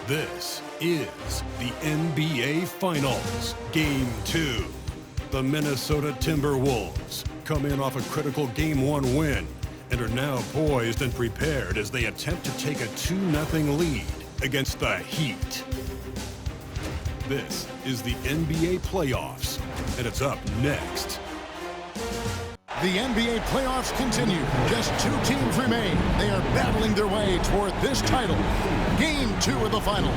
This is the NBA Finals, Game 2. The Minnesota Timberwolves come in off a critical Game 1 win and are now poised and prepared as they attempt to take a 2-0 lead against the Heat. This is the NBA playoffs, and it's up next. The NBA playoffs continue. Just 2 teams remain. They are battling their way toward this title. Game 2 of the finals.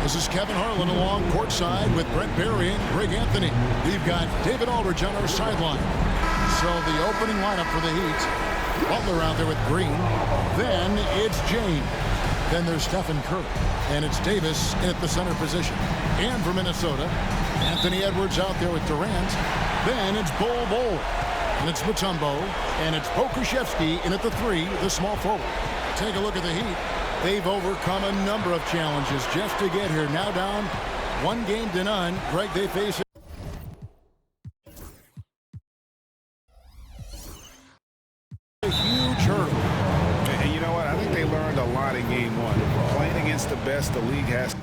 This is Kevin Harlan along courtside with Brent Barry and Greg Anthony. We've got David Aldridge on our sideline. So the opening lineup for the Heat. Butler out there with Green. Then it's James. Then there's Stephen Curry. And it's Davis in at the center position. And for Minnesota, Anthony Edwards out there with Durant. Then it's Bol. And it's Mutombo, and it's Pokusevski in at the 3, the small forward. Take a look at the Heat. They've overcome a number of challenges just to get here. Now down 1-0. Greg, they face a huge hurdle. And you know what? I think they learned a lot in Game 1. Playing against the best the league has.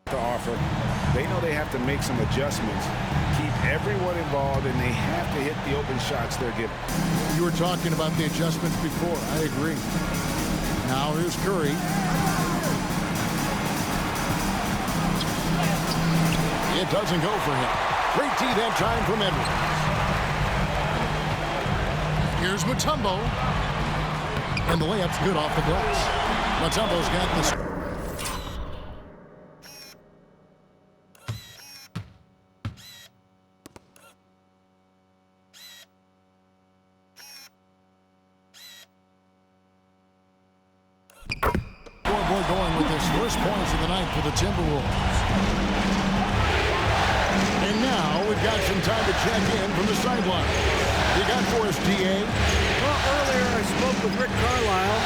To offer. They know they have to make some adjustments, keep everyone involved, and they have to hit the open shots they're given. You were talking about the adjustments before. I agree. Now here's Curry. It doesn't go for him. Great D that time from Edwards. Here's Mutombo. And the layup's good off the glass. Mutombo's got this. Going with his first points of the night for the Timberwolves. And now we've got some time to check in from the sideline. You got for us, DA? Well, earlier I spoke with Rick Carlisle.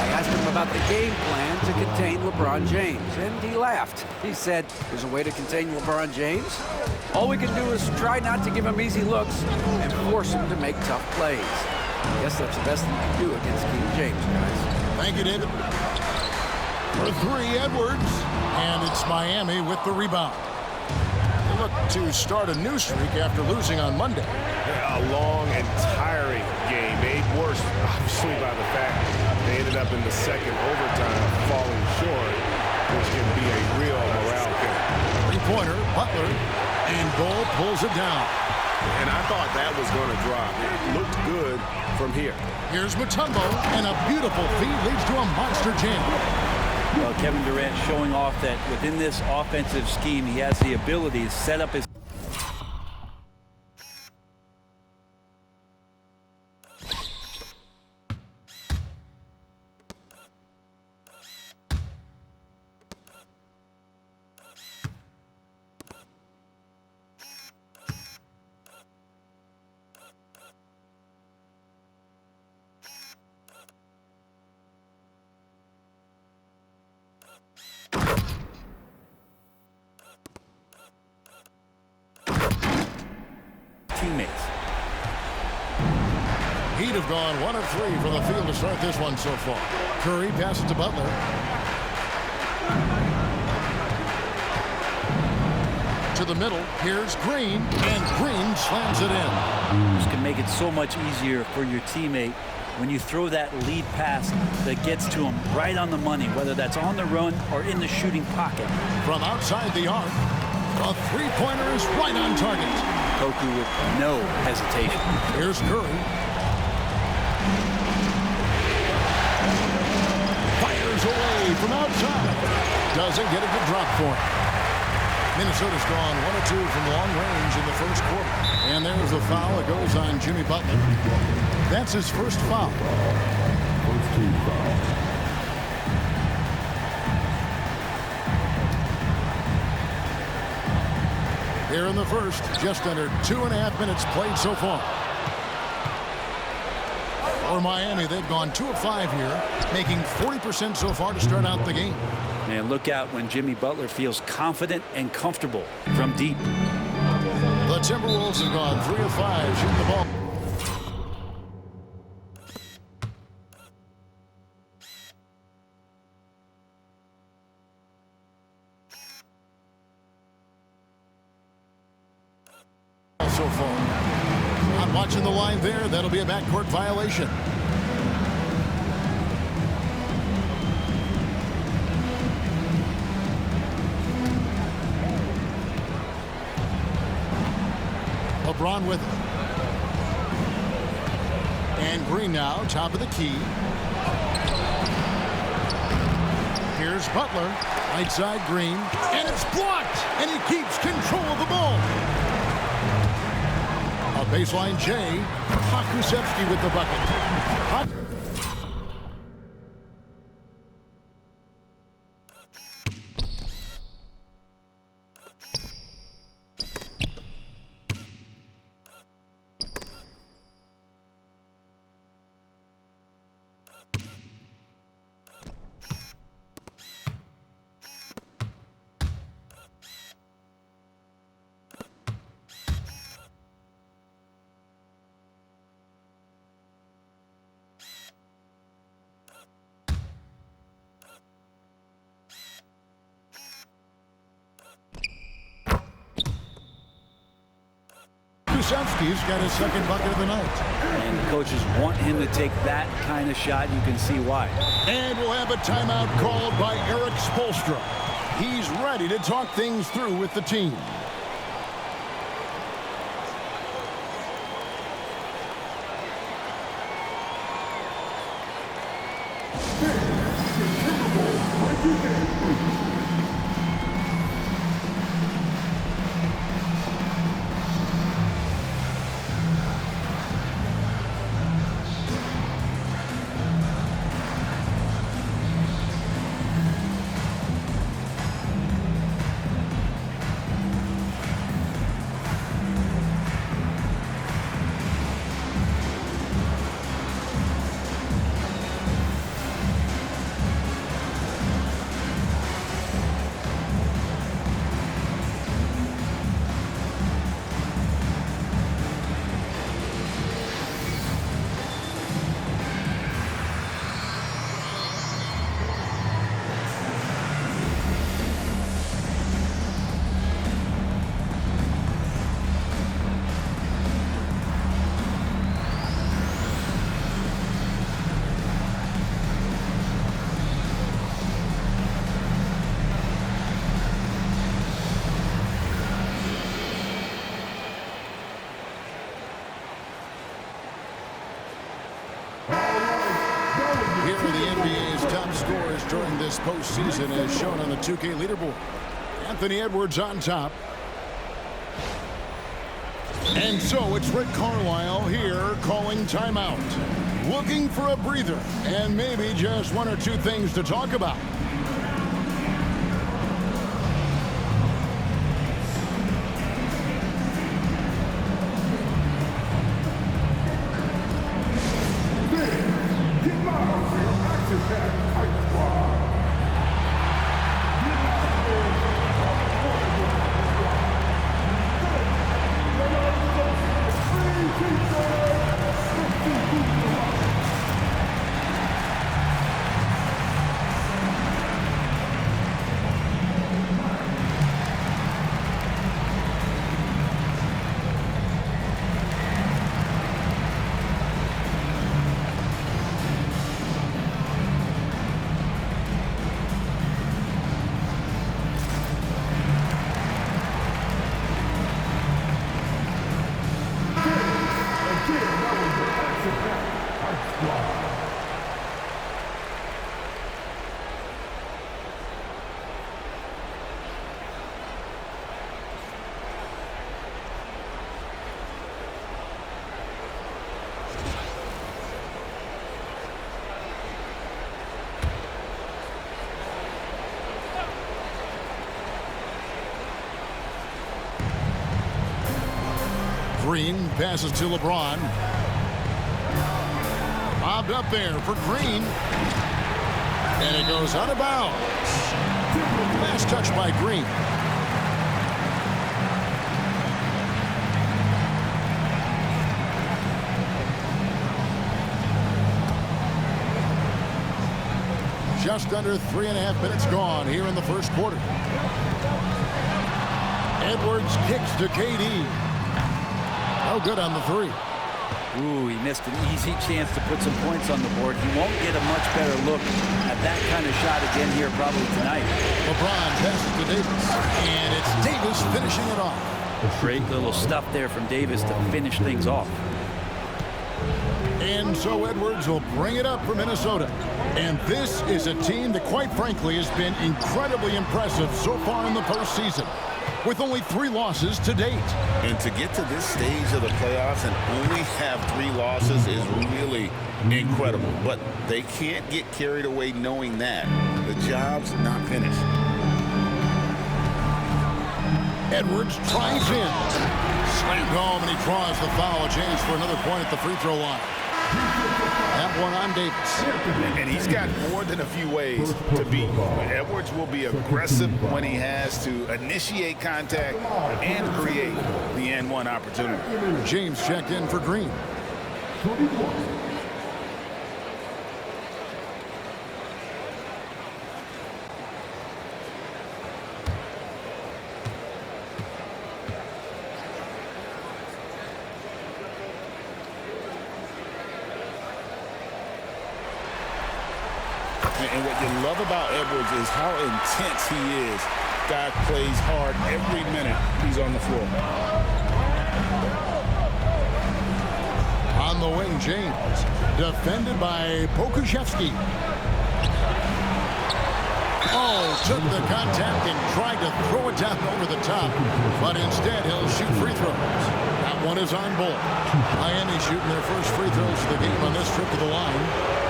I asked him about the game plan to contain LeBron James, and he laughed. He said, there's a way to contain LeBron James. All we can do is try not to give him easy looks and force him to make tough plays. I guess that's the best thing you can do against King James, guys. Thank you, David. For 3, Edwards, and it's Miami with the rebound. They look to start a new streak after losing on Monday. A long and tiring game, made worse, obviously, by the fact they ended up in the second overtime falling short, which can be a real morale killer. 3-pointer, Butler, and Bol pulls it down. And I thought that was going to drop. It looked good from here. Here's Mutombo, and a beautiful feed leads to a monster jam. Well, Kevin Durant showing off that within this offensive scheme, he has the ability to set up his teammates. Heat have gone 1 of 3 from the field to start this one so far. Curry passes to Butler. To the middle. Here's Green, and Green slams it in. This can make it so much easier for your teammate when you throw that lead pass that gets to him right on the money, whether that's on the run or in the shooting pocket. From outside the arc, a 3-pointer is right on target. Poku with no hesitation. Here's Curry. Fires away from outside. Doesn't get a good drop for him. Minnesota's gone 1 of 2 from long range in the first quarter. And there's the foul. It goes on Jimmy Butler. That's his first foul. First team foul. Here in the first, just under 2.5 minutes played so far. For Miami, they've gone 2 of 5 here, making 40% so far to start out the game. Man, look out when Jimmy Butler feels confident and comfortable from deep. The Timberwolves have gone 3 of 5 shooting the ball. So far. Not watching the line there. That'll be a backcourt violation. LeBron with it. And Green now, top of the key. Here's Butler. Right side, Green. And it's blocked. And he keeps control of the ball. A baseline J. Hakusevsky with the bucket. Hakusevsky's got his second bucket of the night. And the coaches want him to take that kind of shot. You can see why. And we'll have a timeout called by Eric Spoelstra. He's ready to talk things through with the team. Here are the NBA's top scorers during this postseason as shown on the 2K leaderboard. Anthony Edwards on top. And so it's Rick Carlisle here calling timeout. Looking for a breather and maybe just 1 or 2 things to talk about. Green passes to LeBron. Bobbed up there for Green. And it goes out of bounds. Last touch by Green. Just under 3.5 minutes gone here in the first quarter. Edwards kicks to KD. No good on the three. Ooh, he missed an easy chance to put some points on the board. He won't get a much better look at that kind of shot again here probably tonight. LeBron passes to Davis. And it's Davis finishing it off. Great little stuff there from Davis to finish things off. And so Edwards will bring it up for Minnesota. And this is a team that, quite frankly, has been incredibly impressive so far in the postseason, with only 3 losses to date. And to get to this stage of the playoffs and only have 3 losses is really incredible. But they can't get carried away knowing that. The job's not finished. Edwards drives in. Slammed home, and he draws the foul. A chance for another point at the free throw line. That one on Davis. And he's got more than a few ways to beat. Edwards will be aggressive when he has to initiate contact and create the N1 opportunity. James checked in for Green. And what you love about Edwards is how intense he is. Guy plays hard every minute he's on the floor. On the wing, James. Defended by Pokusevski. Oh, took the contact and tried to throw it down over the top. But instead, he'll shoot free throws. That one is on board. Miami shooting their first free throws of the game on this trip to the line.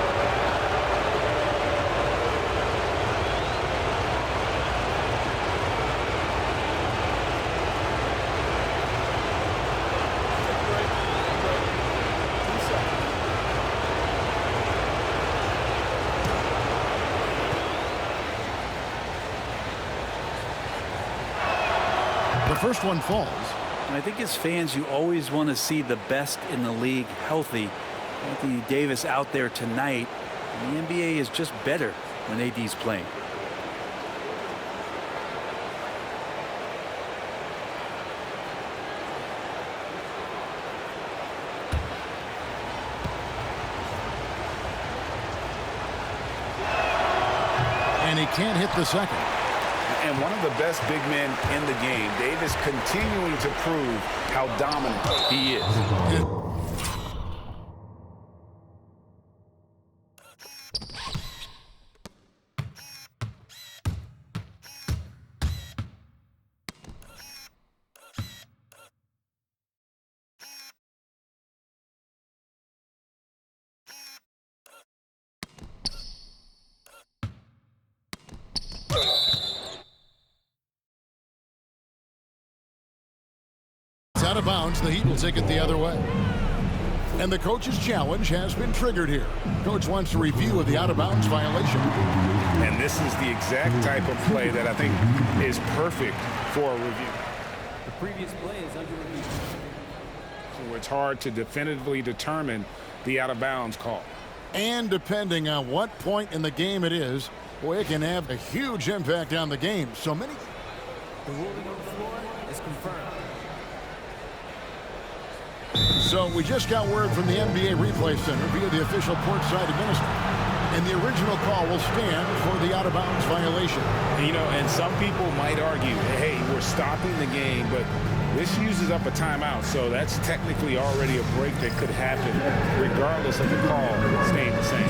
The first one falls. And I think as fans, you always want to see the best in the league healthy. Anthony Davis out there tonight. And the NBA is just better when AD's playing. And he can't hit the second. And one of the best big men in the game. Davis continuing to prove how dominant he is. Out of bounds, the Heat will take it the other way. And the coach's challenge has been triggered here. Coach wants a review of the out-of-bounds violation. And this is the exact type of play that I think is perfect for a review. The previous play is under review. So it's hard to definitively determine the out-of-bounds call. And depending on what point in the game it is, boy, it can have a huge impact on the game. So many. The ruling on the floor is confirmed. So we just got word from the NBA Replay Center via the official courtside administrator. And the original call will stand for the out-of-bounds violation. You know, and some people might argue, hey, we're stopping the game, but this uses up a timeout, so that's technically already a break that could happen regardless of the call staying the same.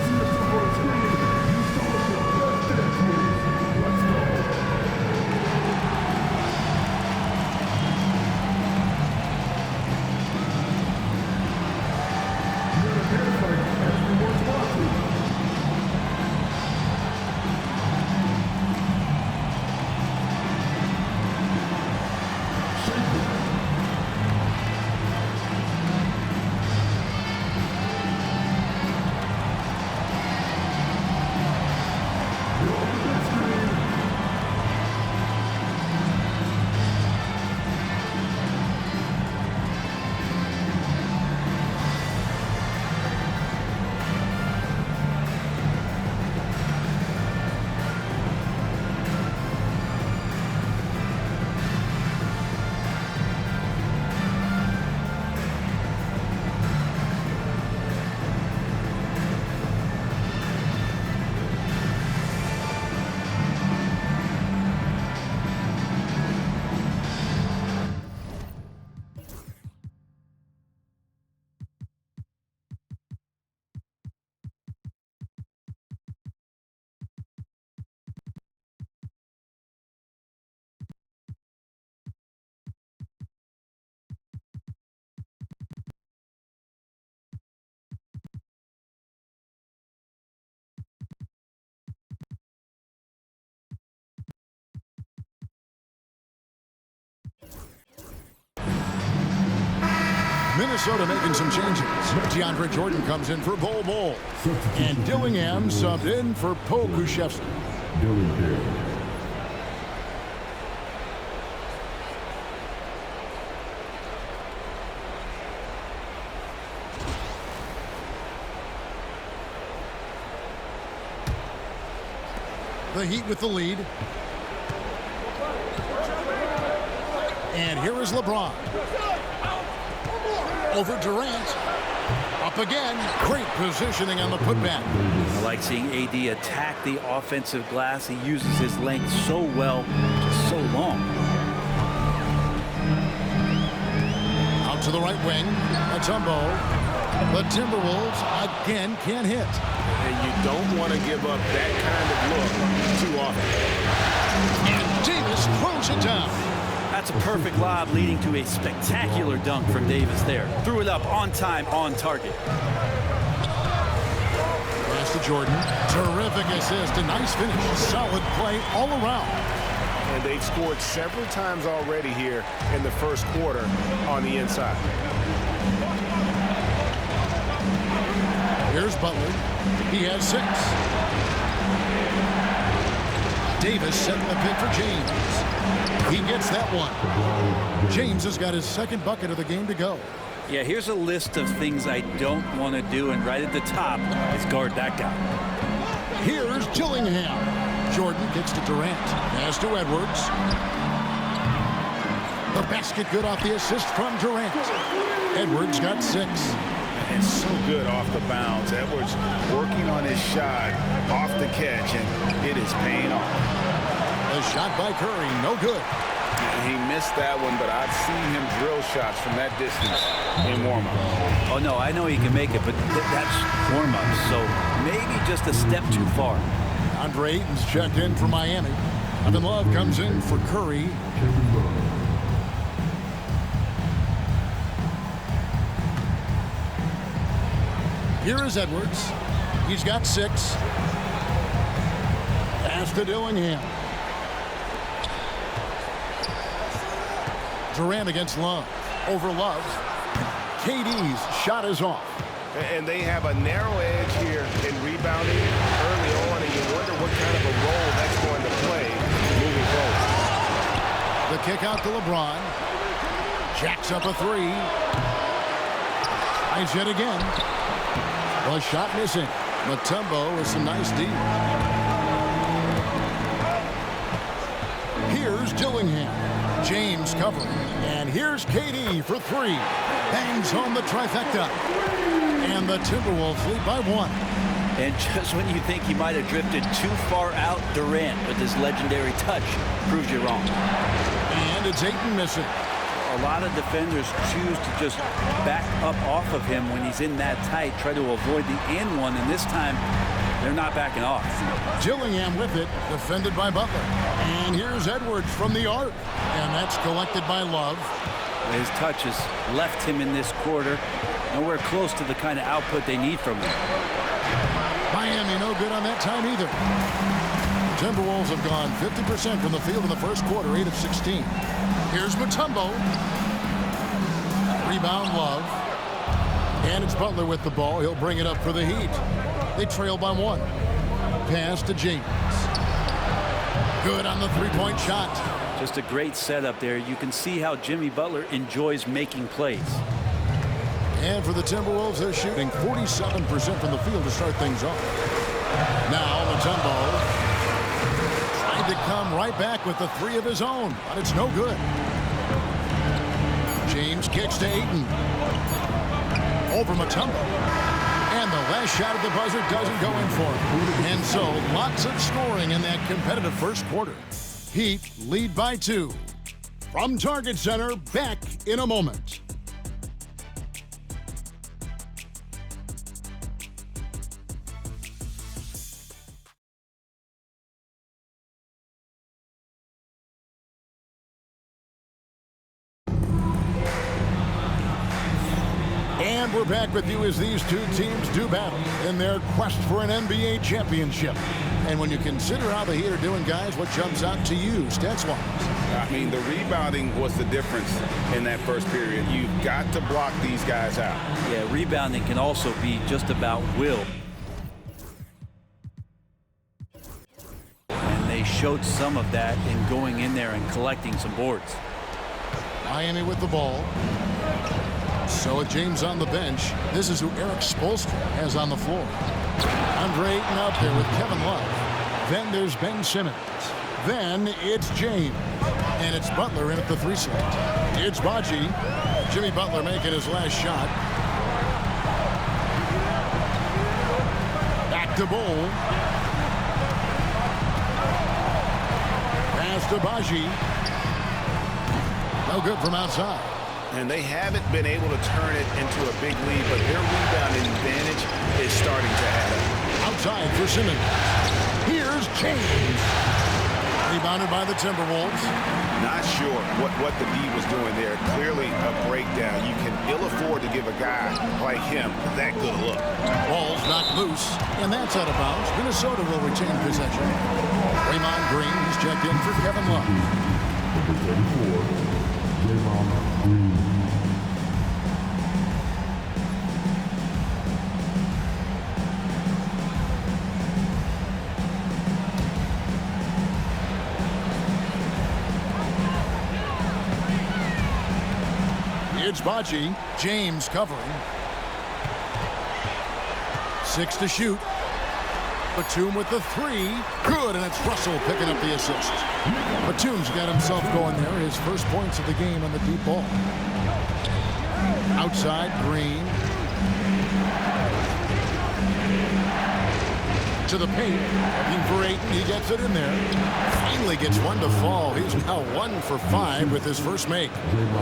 Minnesota making some changes. DeAndre Jordan comes in for Bol. And Dillingham subbed in for Pokuševski. Dillingham. The Heat with the lead. And here is LeBron. Over Durant. Up again. Great positioning on the putback. I like seeing AD attack the offensive glass. He uses his length so well, just so long. Out to the right wing. Mutombo. The Timberwolves again can't hit. And you don't want to give up that kind of look too often. And Davis throws it down. That's a perfect lob leading to a spectacular dunk from Davis there. Threw it up on time, on target. Pass to Jordan. Terrific assist. A nice finish. Solid play all around. And they've scored several times already here in the first quarter on the inside. Here's Butler. He has 6. Davis setting the pick for James. He gets that one. James has got his second bucket of the game to go. Yeah, here's a list of things I don't want to do, and right at the top is guard that guy. Here's Dillingham. Jordan gets to Durant. Pass to Edwards. The basket good off the assist from Durant. Edwards got 6. And so good off the bounce. Edwards working on his shot off the catch, and it is paying off. A shot by Curry, no good. He missed that one, but I've seen him drill shots from that distance in warm-up. Oh, no, I know he can make it, but that's warm-up, so maybe just a step too far. Andre Ayton's checked in for Miami. Kevin Love comes in for Curry. Here is Edwards. He's got 6. Pass to Dillingham. Durant against Love. Over Love. KD's shot is off. And they have a narrow edge here in rebounding early on, and you wonder what kind of a role that's going to play moving forward. The kick out to LeBron. Jacks up a 3. Tries yet again. The shot missing. Mutombo with some nice D. Here's Dillingham. James covering. And here's KD for 3. Bangs home the trifecta. And the Timberwolves lead by 1. And just when you think he might have drifted too far out, Durant with his legendary touch proves you wrong. And it's Ayton missing. A lot of defenders choose to just back up off of him when he's in that tight, try to avoid the and one, and this time they're not backing off. Dillingham with it, defended by Butler. And here's Edwards from the arc, and that's collected by Love. His touch has left him in this quarter. Nowhere close to the kind of output they need from him. Miami no good on that time either. Timberwolves have gone 50% from the field in the first quarter, 8 of 16. Here's Mutombo. Rebound Love. And it's Butler with the ball. He'll bring it up for the Heat. They trail by 1. Pass to James. Good on the three-point shot. Just a great setup there. You can see how Jimmy Butler enjoys making plays. And for the Timberwolves, they're shooting 47% from the field to start things off. Now Mutombo tried to come right back with the 3 of his own, but it's no good. James kicks to Ayton. Over Mutombo. And the last shot at the buzzer doesn't go in for him. And so, lots of scoring in that competitive first quarter. Heat lead by 2. From Target Center, back in a moment. And we're back with you as these two teams do battle in their quest for an NBA championship. And when you consider how the Heat are doing, guys, what jumps out to you, stats-wise? I mean, the rebounding was the difference in that first period. You've got to block these guys out. Yeah, rebounding can also be just about will. And they showed some of that in going in there and collecting some boards. Miami with the ball. So with James on the bench, this is who Eric Spoelstra has on the floor. Andre Ayton out there with Kevin Love. Then there's Ben Simmons. Then it's James. And it's Butler in at the 3 slot. It's Baji. Jimmy Butler making his last shot. Back to Bull. Pass to Baji. No good from outside. And they haven't been able to turn it into a big lead, but their rebounding advantage is starting to add up. Outside for Simmons. Here's James. Rebounded by the Timberwolves. Not sure what the D was doing there. Clearly a breakdown. You can ill afford to give a guy like him that good a look. Ball's knocked loose, and that's out of bounds. Minnesota will retain possession. Draymond Green is checked in for Kevin Love. Number 34, Draymond Green. It's Baji. James covering. 6 to shoot. Batum with the 3. Good, and it's Russell picking up the assist. Batum's got himself going there. His first points of the game on the deep ball. Outside, Green. To the paint. Looking for Ayton. He gets it in there. Finally gets one to fall. He's now 1 for 5 with his first make.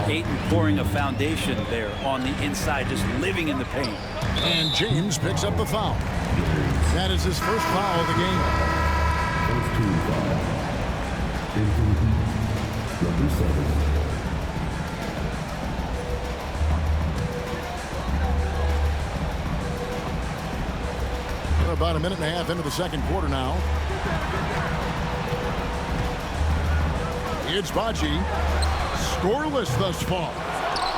Ayton pouring a foundation there on the inside, just living in the paint. And James picks up the foul. That is his first foul of the game. First team foul. Into the Heat, number 7. We're about a minute and a half into the second quarter now. It's Baji. Scoreless thus far.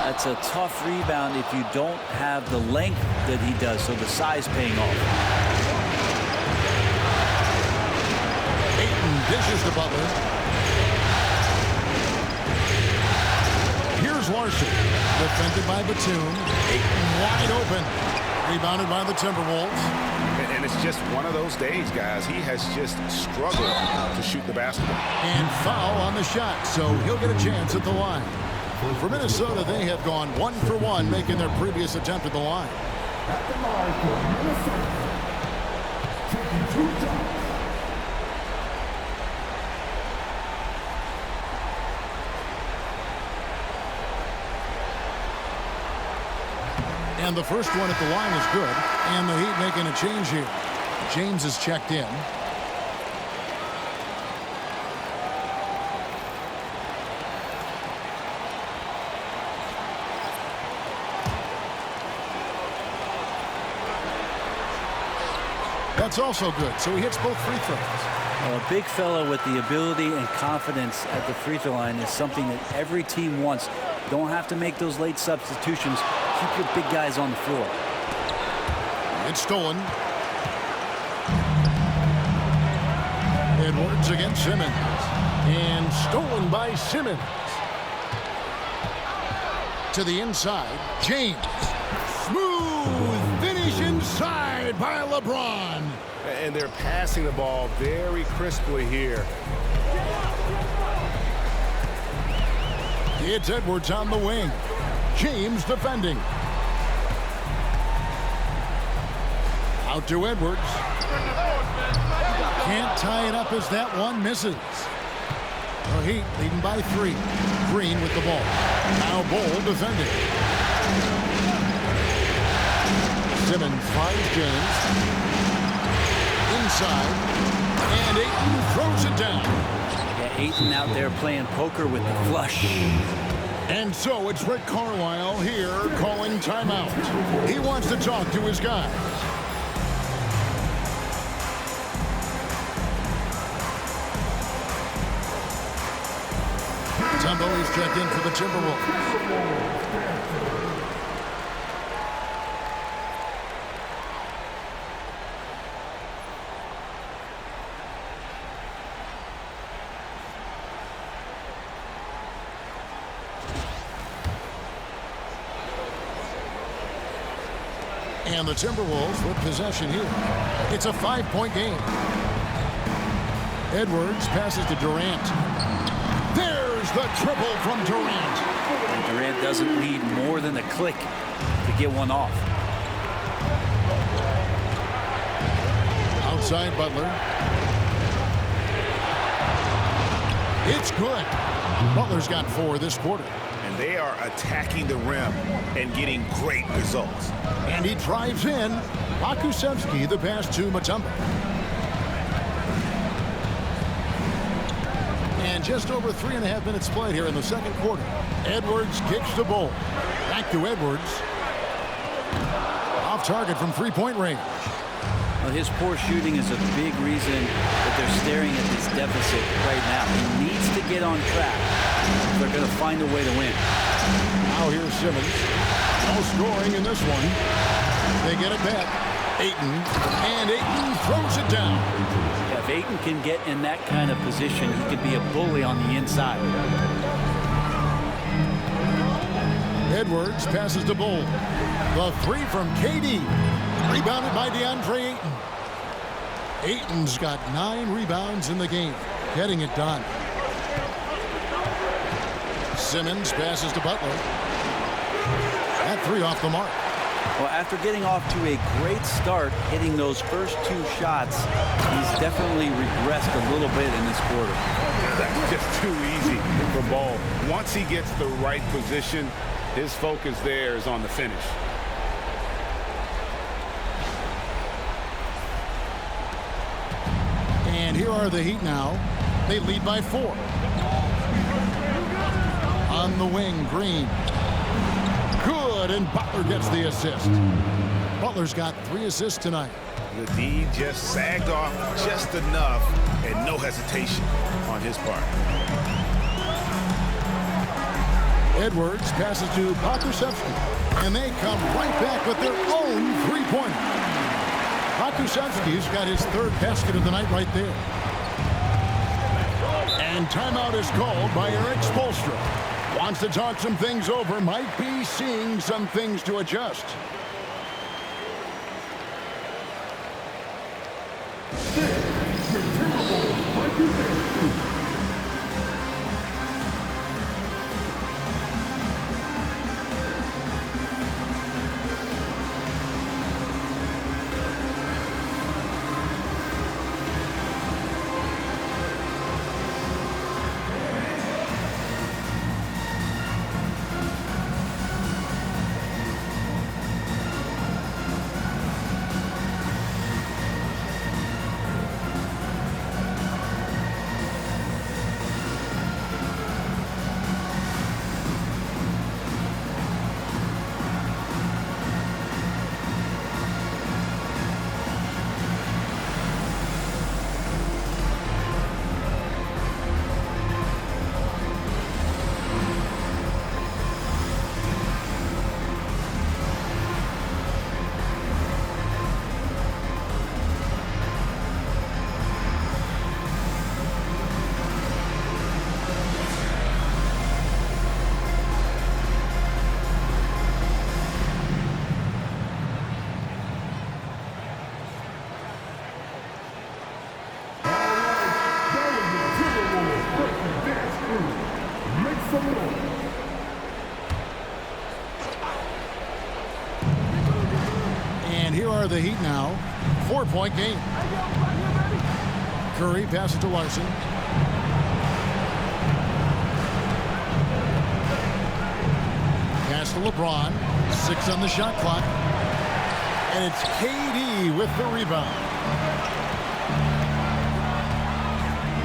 That's a tough rebound if you don't have the length that he does, so the size paying off. Ayton dishes to Butler. Here's Larson. Defended by Batum. Ayton wide open. Rebounded by the Timberwolves. And it's just one of those days, guys. He has just struggled to shoot the basketball. And foul on the shot, so he'll get a chance at the line. For Minnesota, they have gone 1 for 1, making their previous attempt at the line. At the line for Minnesota, taking 2 shots. And the first one at the line is good. And the Heat making a change here. James is checked in. That's also good. So he hits both free throws. Well, a big fella with the ability and confidence at the free throw line is something that every team wants. Don't have to make those late substitutions. Keep your big guys on the floor. It's stolen. Edwards against Simmons. And stolen by Simmons. To the inside. James. Smooth finish inside by LeBron. And they're passing the ball very crisply here. It's Edwards on the wing. James defending. Out to Edwards. Can't tie it up as that one misses. The Heat leading by 3. Green with the ball. Now Bull defending. Simmons finds James. Inside. And Ayton throws it down. Yeah, Ayton out there playing poker with the flush. And so it's Rick Carlisle here calling timeout. He wants to talk to his guys. Mutombo is checked in for the Timberwolves. And the Timberwolves with possession here. It's a 5-point game. Edwards passes to Durant. There's the triple from Durant. And Durant doesn't need more than a click to get one off. Outside Butler. It's good. Butler's got 4 this quarter. And they are attacking the rim and getting great results. And he drives in. Pakusevsky the pass to Mutombo. And just over 3.5 minutes played here in the second quarter. Edwards kicks the ball. Back to Edwards. Off target from 3-point range. Well, his poor shooting is a big reason that they're staring at this deficit right now. He needs to get on track if they're going to find a way to win. Now here's Simmons. No scoring in this one. They get it back. Ayton. And Ayton throws it down. Yeah, if Ayton can get in that kind of position, he could be a bully on the inside. Edwards passes the ball. The 3 from KD. Rebounded by DeAndre Ayton. Ayton's got 9 rebounds in the game. Getting it done. Simmons passes to Butler. That 3 off the mark. Well, after getting off to a great start, hitting those first 2 shots, he's definitely regressed a little bit in this quarter. That's just too easy for Ball. Once he gets the right position, his focus there is on the finish. And here are the Heat now. They lead by 4. On the wing, Green. Good, and Butler gets the assist. Butler's got 3 assists tonight. The D just sagged off just enough and no hesitation on his part. Edwards passes to Pakusevsky, and they come right back with their own 3-pointer. Pakusevsky's got his 3rd basket of the night right there. And timeout is called by Eric Spoelstra. Wants to talk some things over, might be seeing some things to adjust. And here are the Heat now. 4-point game. Curry passes to Larson. Pass to LeBron. 6 on the shot clock. And it's KD with the rebound.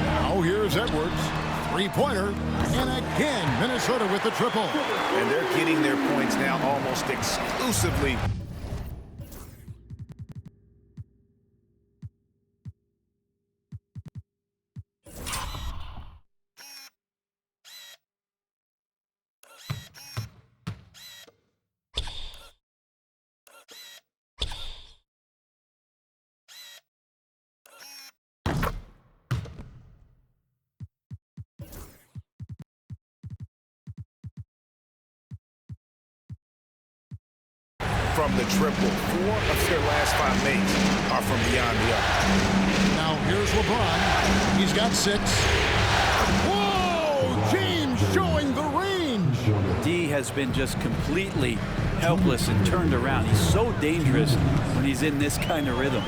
Now here's Edwards. 3-pointer. And again, Minnesota with the triple. And they're getting their points now almost exclusively from the triple. 4 of their last 5 makes are from beyond the arc. Now here's LeBron. He's got 6. Whoa! James showing the range. D has been just completely helpless and turned around. He's so dangerous when he's in this kind of rhythm.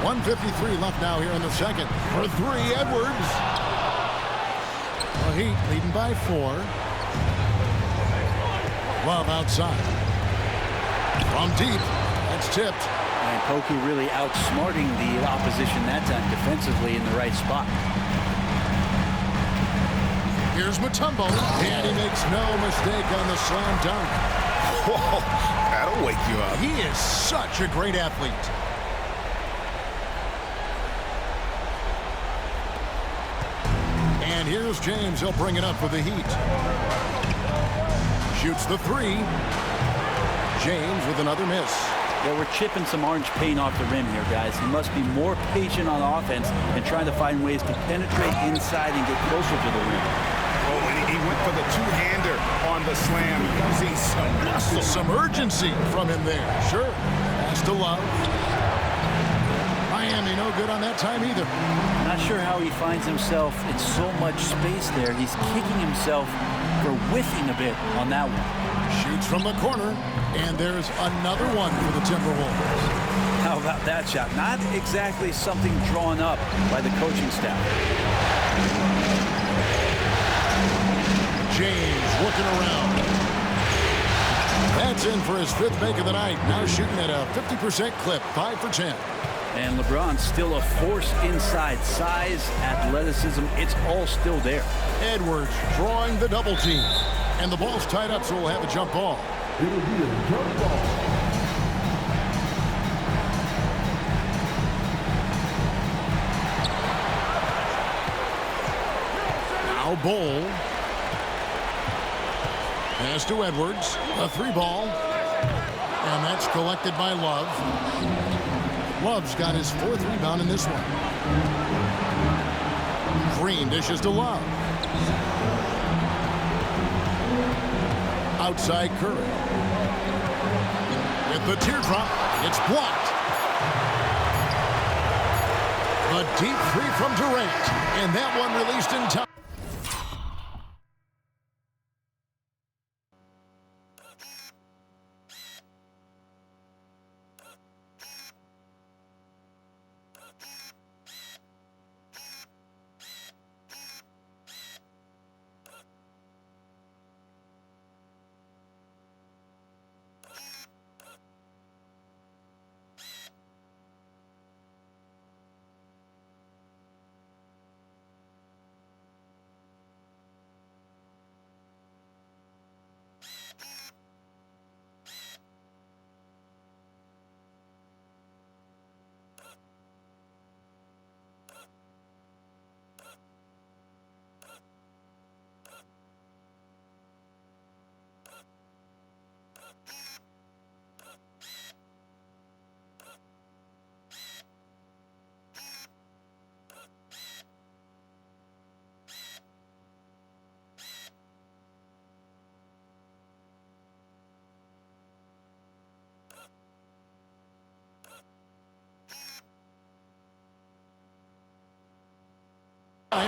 1:53 left now here in the second. For 3, Edwards. The Heat leading by 4. Love outside. From deep. It's tipped. And Poku really outsmarting the opposition that time defensively in the right spot. Here's Mutombo, and he makes no mistake on the slam dunk. Whoa, that'll wake you up. He is such a great athlete. And here's James. He'll bring it up for the Heat. Shoots the 3. James with another miss. Yeah, we're chipping some orange paint off the rim here, guys. He must be more patient on offense and trying to find ways to penetrate inside and get closer to the rim. Oh, and he went for the two-hander on the slam, using some muscle. Some urgency from him there. Sure. Pass to Love. Miami no good on that time either. Not sure how he finds himself in so much space there. He's kicking himself for whiffing a bit on that one. Shoots from the corner, and there's another one for the Timberwolves. How about that shot? Not exactly something drawn up by the coaching staff. James looking around. That's in for his 5th make of the night. Now shooting at a 50% clip, 5 for 10. And LeBron's still a force inside. Size, athleticism, it's all still there. Edwards drawing the double team. And the ball's tied up, so we'll have a jump ball. It'll be a jump ball. Now Bowl. Pass to Edwards. A 3 ball. And that's collected by Love. Love's got his 4th rebound in this one. Green dishes to Love. Outside Curry. With the teardrop, it's blocked. A deep 3 from Durant. And that one released in time.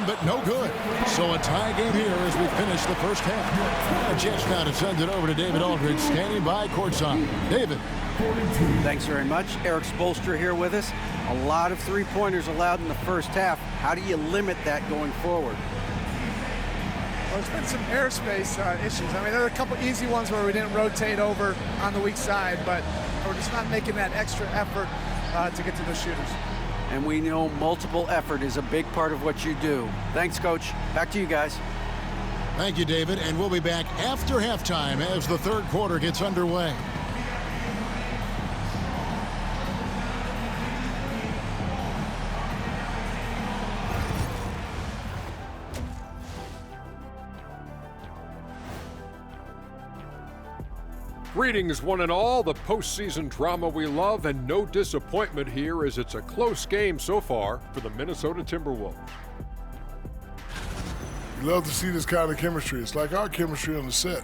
But no good. So a tie game here as we finish the first half. A chance now to send it over to David Aldridge, standing by courtside. David. Thanks very much. Eric Spoelstra here with us. A lot of 3-pointers allowed in the first half. How do you limit that going forward? Well, there's been some airspace issues. I mean, there are a couple easy ones where we didn't rotate over on the weak side, but we're just not making that extra effort to get to the shooters. And we know multiple effort is a big part of what you do. Thanks, Coach. Back to you guys. Thank you, David. And we'll be back after halftime as the 3rd quarter gets underway. Greetings, one and all. The postseason drama we love, and no disappointment here as it's a close game so far for the Minnesota Timberwolves. You love to see this kind of chemistry. It's like our chemistry on the set.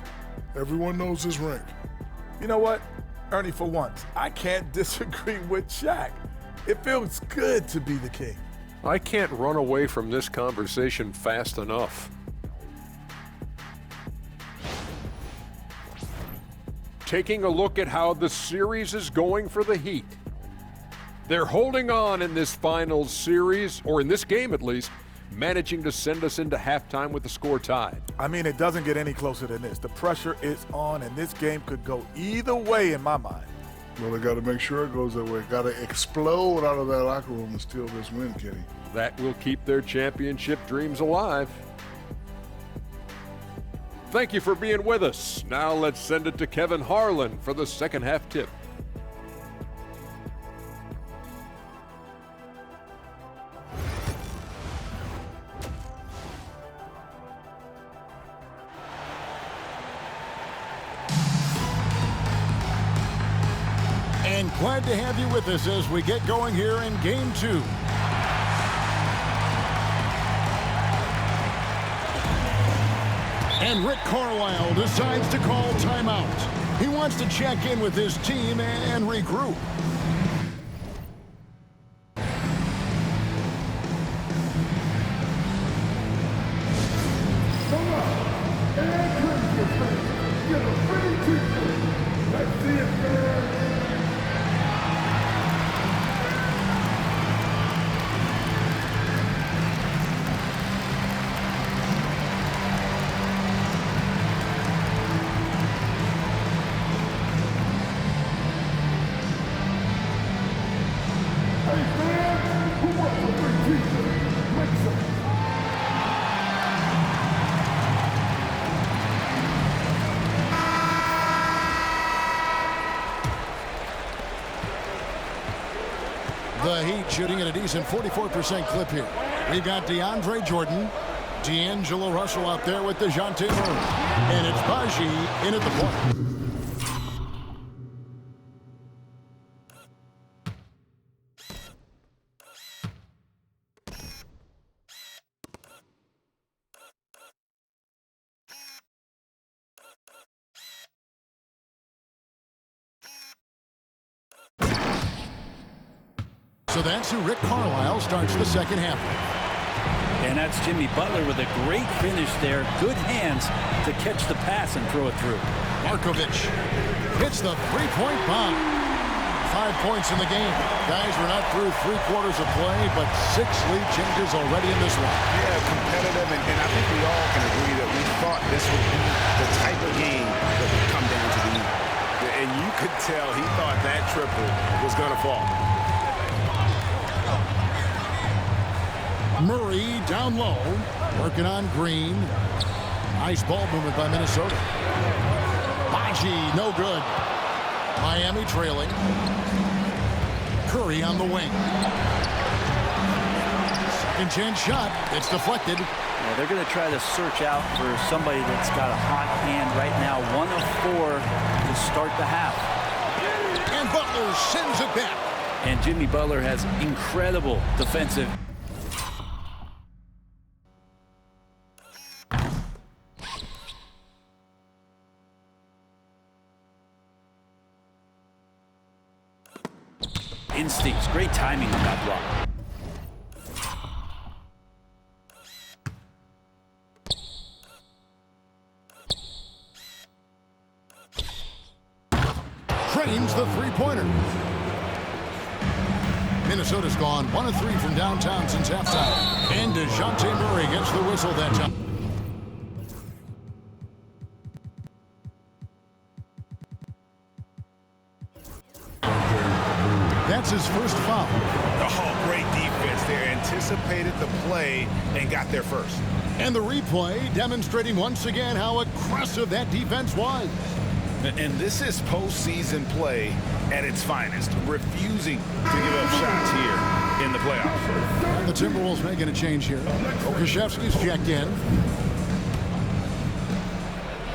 Everyone knows his rank. You know what, Ernie, for once, I can't disagree with Shaq. It feels good to be the king. I can't run away from this conversation fast enough. Taking a look at how the series is going for the Heat. They're holding on in this finals series, or in this game at least, managing to send us into halftime with the score tied. I mean, it doesn't get any closer than this. The pressure is on, and this game could go either way in my mind. Well, they got to make sure it goes that way. Got to explode out of that locker room and steal this win, Kenny. That will keep their championship dreams alive. Thank you for being with us. Now let's send it to Kevin Harlan for the second half tip. And glad to have you with us as we get going here in Game 2. And Rick Carlisle decides to call timeout. He wants to check in with his team and regroup. The Heat shooting at a decent 44% clip here. We've got DeAndre Jordan, D'Angelo Russell out there with DeJounte Murray. And it's Baji in at the point. So that's who Rick Carlisle starts the second half with. And that's Jimmy Butler with a great finish there. Good hands to catch the pass and throw it through. Markovic hits the three-point bomb. 5 points in the game. Guys, we're not through 3 quarters of play, but 6 lead changes already in this one. Yeah, competitive, and I think we all can agree that we thought this would be the type of game that would come down to the end. And you could tell he thought that triple was going to fall. Murray down low, working on Green. Nice ball movement by Minnesota. Baji, no good. Miami trailing. Curry on the wing. Second chance shot. It's deflected. Yeah, they're going to try to search out for somebody that's got a hot hand right now. 1 of 4 to start the half. And Butler sends it back. And Jimmy Butler has incredible defensive. Instincts, great timing on that block. Trains the three-pointer. Minnesota's gone 1 of 3 from downtown since halftime. And DeJounte Murray gets the whistle that time. That's his first foul. Oh, great defense there. Anticipated the play and got there first. And the replay demonstrating once again how aggressive that defense was. And this is postseason play at its finest, refusing to give up shots here in the playoffs. And the Timberwolves making a change here. Okashevsky's checked in.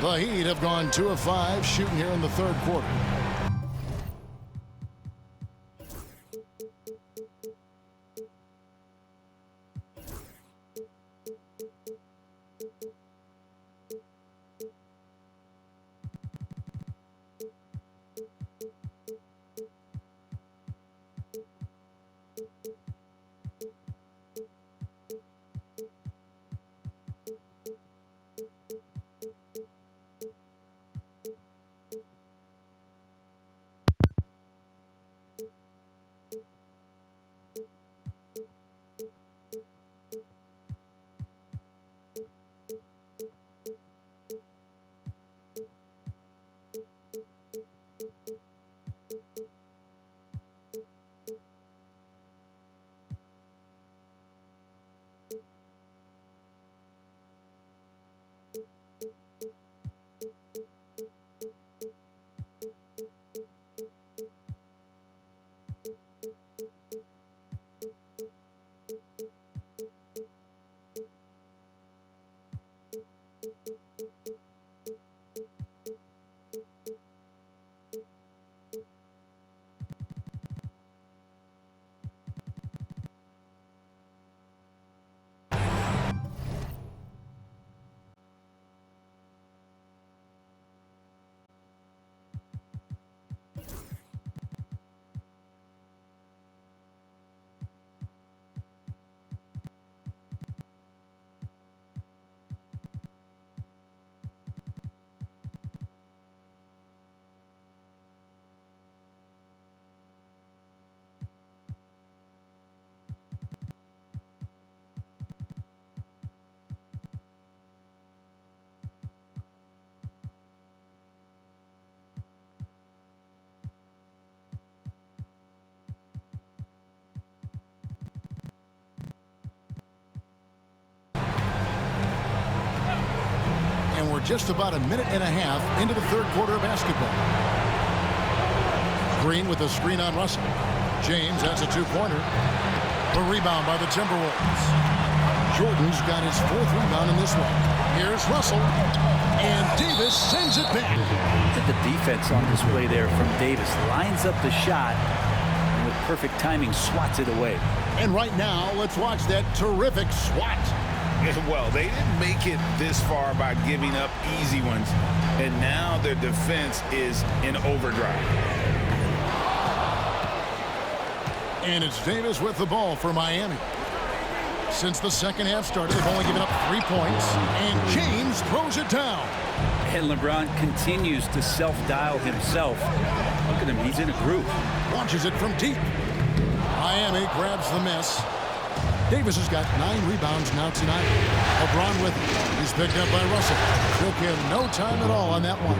The Heat have gone 2 of 5 shooting here in the third quarter. just about a minute and a half into the third quarter of basketball. Green with a screen on Russell. James has a two-pointer. A rebound by the Timberwolves. Jordan's got his fourth rebound in this one. Here's Russell. And Davis sends it back. Look at the defense on display there from Davis. Lines up the shot and with perfect timing swats it away. And right now, let's watch that terrific swat. Well, they didn't make it this far by giving up easy ones. And now their defense is in overdrive. And it's Davis with the ball for Miami. Since the second half started, they've only given up 3 points. And James throws it down. And LeBron continues to self-dial himself. Look at him, he's in a groove. Launches it from deep. Miami grabs the miss. Davis has got 9 rebounds now tonight. LeBron with him. He's picked up by Russell. Took him no time at all on that one.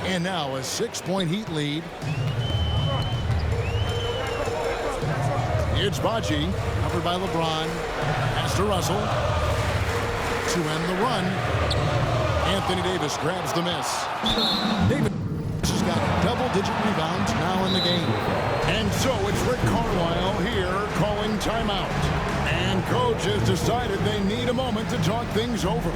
And now a 6-point Heat lead. It's Baji, covered by LeBron. Pass to Russell. To end the run. Anthony Davis grabs the miss. Davis has got double-digit rebounds now in the game. And so it's Rick Carlisle here calling timeout. And coach has decided they need a moment to talk things over.